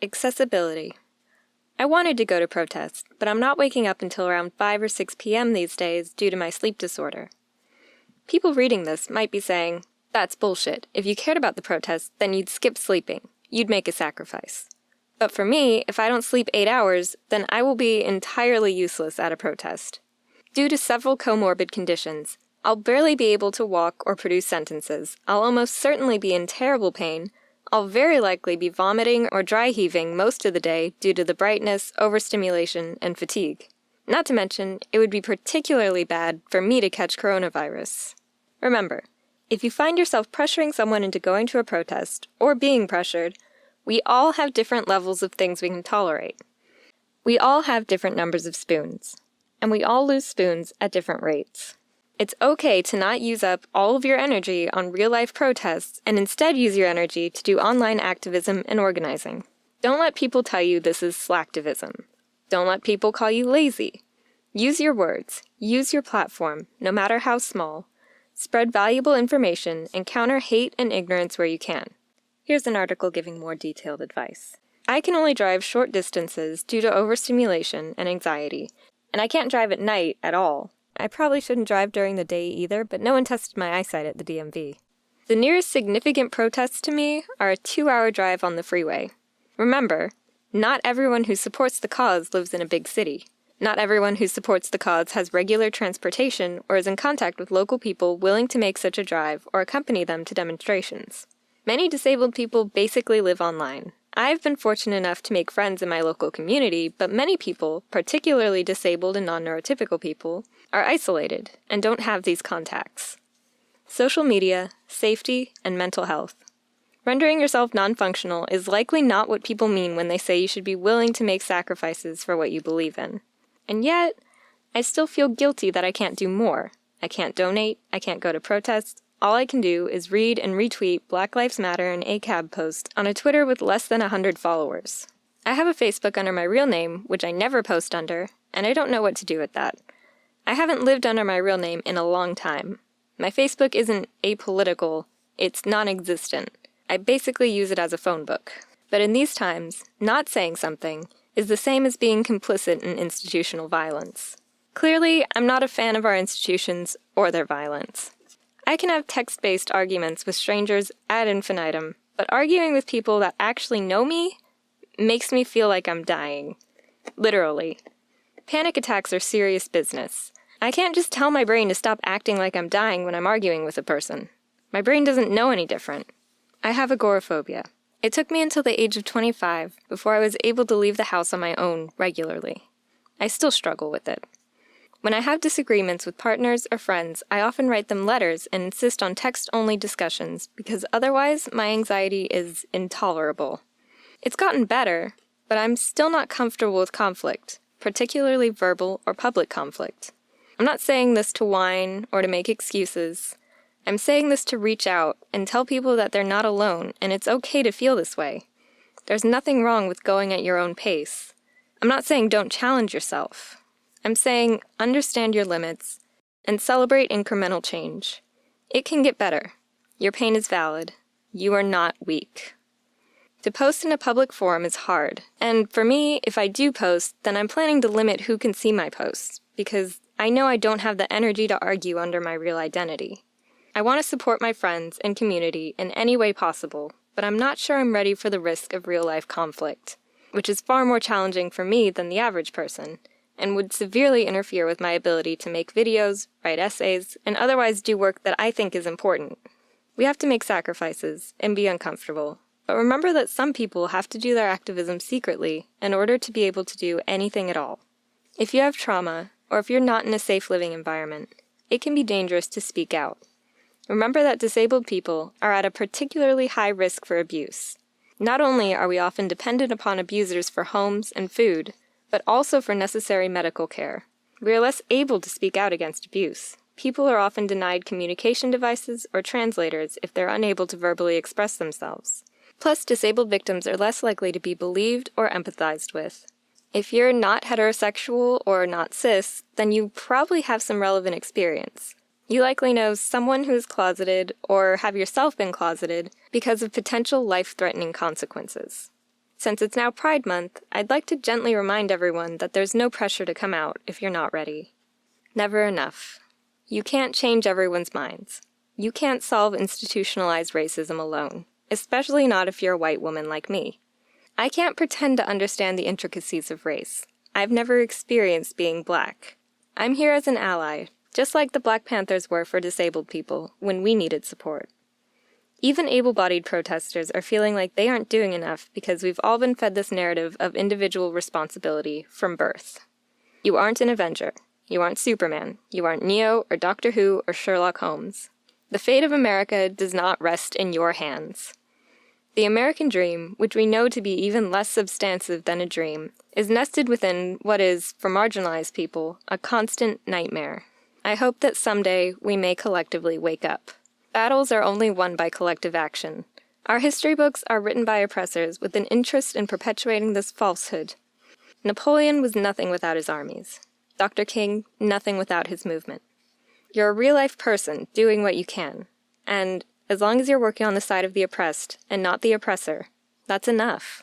Accessibility. I wanted to go to protests, but I'm not waking up until around 5 or 6 p.m. these days due to my sleep disorder. People reading this might be saying, that's bullshit. If you cared about the protest, then you'd skip sleeping. You'd make a sacrifice. But for me, if I don't sleep 8 hours, then I will be entirely useless at a protest. Due to several comorbid conditions, I'll barely be able to walk or produce sentences, I'll almost certainly be in terrible pain, I'll very likely be vomiting or dry heaving most of the day due to the brightness, overstimulation, and fatigue. Not to mention, it would be particularly bad for me to catch coronavirus. Remember, if you find yourself pressuring someone into going to a protest, or being pressured, we all have different levels of things we can tolerate. We all have different numbers of spoons, and we all lose spoons at different rates. It's okay to not use up all of your energy on real-life protests and instead use your energy to do online activism and organizing. Don't let people tell you this is slacktivism. Don't let people call you lazy. Use your words, use your platform, no matter how small. Spread valuable information and counter hate and ignorance where you can. Here's an article giving more detailed advice. I can only drive short distances due to overstimulation and anxiety, and I can't drive at night at all. I probably shouldn't drive during the day either, but no one tested my eyesight at the DMV. The nearest significant protests to me are a 2-hour drive on the freeway. Remember, not everyone who supports the cause lives in a big city. Not everyone who supports the cause has regular transportation or is in contact with local people willing to make such a drive or accompany them to demonstrations. Many disabled people basically live online. I've been fortunate enough to make friends in my local community, but many people, particularly disabled and non-neurotypical people, are isolated and don't have these contacts. Social media, safety, and mental health. Rendering yourself non-functional is likely not what people mean when they say you should be willing to make sacrifices for what you believe in. And yet, I still feel guilty that I can't do more. I can't donate, I can't go to protests. All I can do is read and retweet Black Lives Matter and ACAB posts on a Twitter with less than 100 followers. I have a Facebook under my real name, which I never post under, and I don't know what to do with that. I haven't lived under my real name in a long time. My Facebook isn't apolitical, it's non-existent. I basically use it as a phone book. But in these times, not saying something is the same as being complicit in institutional violence. Clearly, I'm not a fan of our institutions or their violence. I can have text-based arguments with strangers ad infinitum, but arguing with people that actually know me makes me feel like I'm dying. Literally. Panic attacks are serious business. I can't just tell my brain to stop acting like I'm dying when I'm arguing with a person. My brain doesn't know any different. I have agoraphobia. It took me until the age of 25 before I was able to leave the house on my own regularly. I still struggle with it. When I have disagreements with partners or friends, I often write them letters and insist on text-only discussions because otherwise my anxiety is intolerable. It's gotten better, but I'm still not comfortable with conflict, particularly verbal or public conflict. I'm not saying this to whine or to make excuses. I'm saying this to reach out and tell people that they're not alone and it's okay to feel this way. There's nothing wrong with going at your own pace. I'm not saying don't challenge yourself. I'm saying understand your limits and celebrate incremental change. It can get better. Your pain is valid. You are not weak. To post in a public forum is hard, and for me, if I do post, then I'm planning to limit who can see my posts, because I know I don't have the energy to argue under my real identity. I want to support my friends and community in any way possible, but I'm not sure I'm ready for the risk of real-life conflict, which is far more challenging for me than the average person, and would severely interfere with my ability to make videos, write essays, and otherwise do work that I think is important. We have to make sacrifices and be uncomfortable, but remember that some people have to do their activism secretly in order to be able to do anything at all. If you have trauma, or if you're not in a safe living environment, it can be dangerous to speak out. Remember that disabled people are at a particularly high risk for abuse. Not only are we often dependent upon abusers for homes and food, but also for necessary medical care. We are less able to speak out against abuse. People are often denied communication devices or translators if they're unable to verbally express themselves. Plus, disabled victims are less likely to be believed or empathized with. If you're not heterosexual or not cis, then you probably have some relevant experience. You likely know someone who is closeted or have yourself been closeted because of potential life-threatening consequences. Since it's now Pride Month, I'd like to gently remind everyone that there's no pressure to come out if you're not ready. Never enough. You can't change everyone's minds. You can't solve institutionalized racism alone, especially not if you're a white woman like me. I can't pretend to understand the intricacies of race. I've never experienced being Black. I'm here as an ally, just like the Black Panthers were for disabled people when we needed support. Even able-bodied protesters are feeling like they aren't doing enough because we've all been fed this narrative of individual responsibility from birth. You aren't an Avenger. You aren't Superman. You aren't Neo or Doctor Who or Sherlock Holmes. The fate of America does not rest in your hands. The American dream, which we know to be even less substantive than a dream, is nested within what is, for marginalized people, a constant nightmare. I hope that someday we may collectively wake up. Battles are only won by collective action. Our history books are written by oppressors with an interest in perpetuating this falsehood. Napoleon was nothing without his armies. Dr. King, nothing without his movement. You're a real-life person doing what you can. And as long as you're working on the side of the oppressed and not the oppressor, that's enough.